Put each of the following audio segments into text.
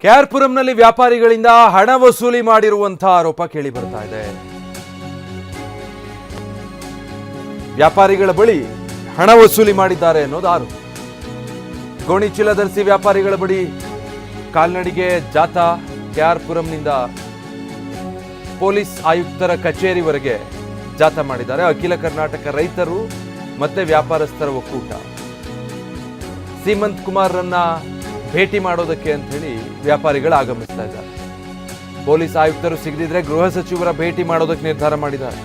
ಕೆಆರ್ಪುರಂನಲ್ಲಿ ವ್ಯಾಪಾರಿಗಳಿಂದ ಹಣ ವಸೂಲಿ ಮಾಡಿರುವಂತಹ ಆರೋಪ ಕೇಳಿ ಬರ್ತಾ ಇದೆ. ವ್ಯಾಪಾರಿಗಳ ಬಳಿ ಹಣ ವಸೂಲಿ ಮಾಡಿದ್ದಾರೆ ಅನ್ನೋದು ಆರೋಪ. ಗೋಣಿ ಚೀಲ ಧರಿಸಿ ವ್ಯಾಪಾರಿಗಳ ಬಳಿ ಕಾಲ್ನಡಿಗೆ ಜಾಥಾ ಕೆಆರ್ಪುರಂನಿಂದ ಪೊಲೀಸ್ ಆಯುಕ್ತರ ಕಚೇರಿವರೆಗೆ ಜಾಥಾ ಮಾಡಿದ್ದಾರೆ. ಅಖಿಲ ಕರ್ನಾಟಕ ರೈತರು ಮತ್ತೆ ವ್ಯಾಪಾರಸ್ಥರ ಒಕ್ಕೂಟ ಸೀಮಂತ್ ಕುಮಾರ್ರನ್ನ ಭೇಟಿ ಮಾಡೋದಕ್ಕೆ ಅಂತ ಹೇಳಿ ವ್ಯಾಪಾರಿಗಳು ಆಗಮಿಸ್ತಾ ಇದ್ದಾರೆ. ಪೊಲೀಸ್ ಆಯುಕ್ತರು ಸಿಗದಿದ್ರೆ ಗೃಹ ಸಚಿವರ ಭೇಟಿ ಮಾಡೋದಕ್ಕೆ ನಿರ್ಧಾರ ಮಾಡಿದ್ದಾರೆ.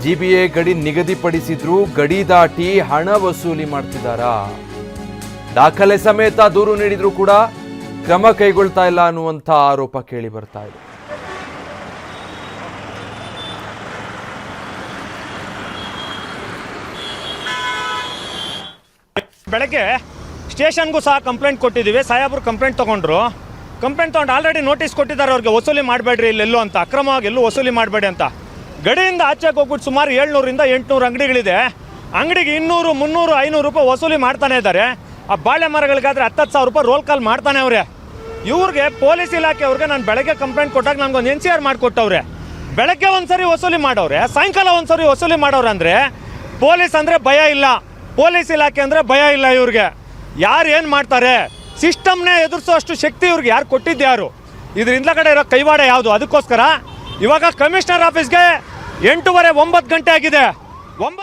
ಜಿಬಿಎ ಗಡಿ ನಿಗದಿಪಡಿಸಿದ್ರು ಗಡಿ ದಾಟಿ ಹಣ ವಸೂಲಿ ಮಾಡ್ತಿದ್ದಾರಾ, ದಾಖಲೆ ಸಮೇತ ದೂರು ನೀಡಿದ್ರು ಕೂಡ ಕ್ರಮ ಕೈಗೊಳ್ತಾ ಇಲ್ಲ ಅನ್ನುವಂಥ ಆರೋಪ ಕೇಳಿ ಬರ್ತಾ ಇದೆ. ಬೆಳಗ್ಗೆ ಸ್ಟೇಷನ್ಗೂ ಸಹ ಕಂಪ್ಲೇಂಟ್ ಕೊಟ್ಟಿದ್ದೀವಿ. ಸಾಹೇಬರು ಕಂಪ್ಲೇಂಟ್ ತೊಗೊಂಡು ಆಲ್ರೆಡಿ ನೋಟಿಸ್ ಕೊಟ್ಟಿದ್ದಾರೆ ಅವ್ರಿಗೆ, ವಸೂಲಿ ಮಾಡಬೇಡ್ರಿ ಇಲ್ಲೆಲ್ಲೋ ಅಂತ, ಅಕ್ರಮವಾಗಿ ಎಲ್ಲೂ ವಸೂಲಿ ಮಾಡಬೇಡಿ ಅಂತ. ಗಡಿಯಿಂದ ಆಚೆಗೆ ಹೋಗ್ಬಿಟ್ಟು ಸುಮಾರು 700ರಿಂದ 800 ಅಂಗಡಿಗಳಿದೆ. ಅಂಗಡಿಗೆ 200, 300, 500 ರೂಪಾಯಿ ವಸೂಲಿ ಮಾಡ್ತಾನೆ ಇದ್ದಾರೆ. ಆ ಬಾಳೆ ಮರಗಳಿಗಾದ್ರೆ 10,000 ರೂಪಾಯಿ ರೋಲ್ ಕಾಲ್ ಮಾಡ್ತಾನೆ ಅವ್ರೆ. ಇವ್ರಿಗೆ ಪೊಲೀಸ್ ಇಲಾಖೆಯವ್ರಿಗೆ ನಾನು ಬೆಳಗ್ಗೆ ಕಂಪ್ಲೇಂಟ್ ಕೊಟ್ಟಾಗ ನನಗೊಂದು NCR ಮಾಡಿಕೊಟ್ಟವ್ರೆ. ಬೆಳಗ್ಗೆ ಒಂದ್ಸರಿ ವಸೂಲಿ ಮಾಡವ್ರೆ, ಸಾಯಂಕಾಲ ಒಂದ್ಸರಿ ವಸೂಲಿ ಮಾಡವ್ರೆ. ಅಂದರೆ ಪೊಲೀಸ್ ಅಂದರೆ ಭಯ ಇಲ್ಲ, ಪೊಲೀಸ್ ಇಲಾಖೆ ಅಂದರೆ ಭಯ ಇಲ್ಲ ಇವ್ರಿಗೆ. ಯಾರು ಏನು ಮಾಡ್ತಾರೆ, ಸಿಸ್ಟಮ್ನೇ ಎದುರಿಸೋಷ್ಟು ಶಕ್ತಿ ಇವ್ರಿಗೆ ಯಾರು ಕೊಟ್ಟಿದ್ಯಾರು? ಇದ್ರ ಹಿಂದ್ಗಡೆ ಇರೋ ಕೈವಾಡ ಯಾವುದು? ಅದಕ್ಕೋಸ್ಕರ ಇವಾಗ ಕಮಿಷನರ್ ಆಫೀಸ್ಗೆ 8:30, 9 ಗಂಟೆ ಆಗಿದೆ. 9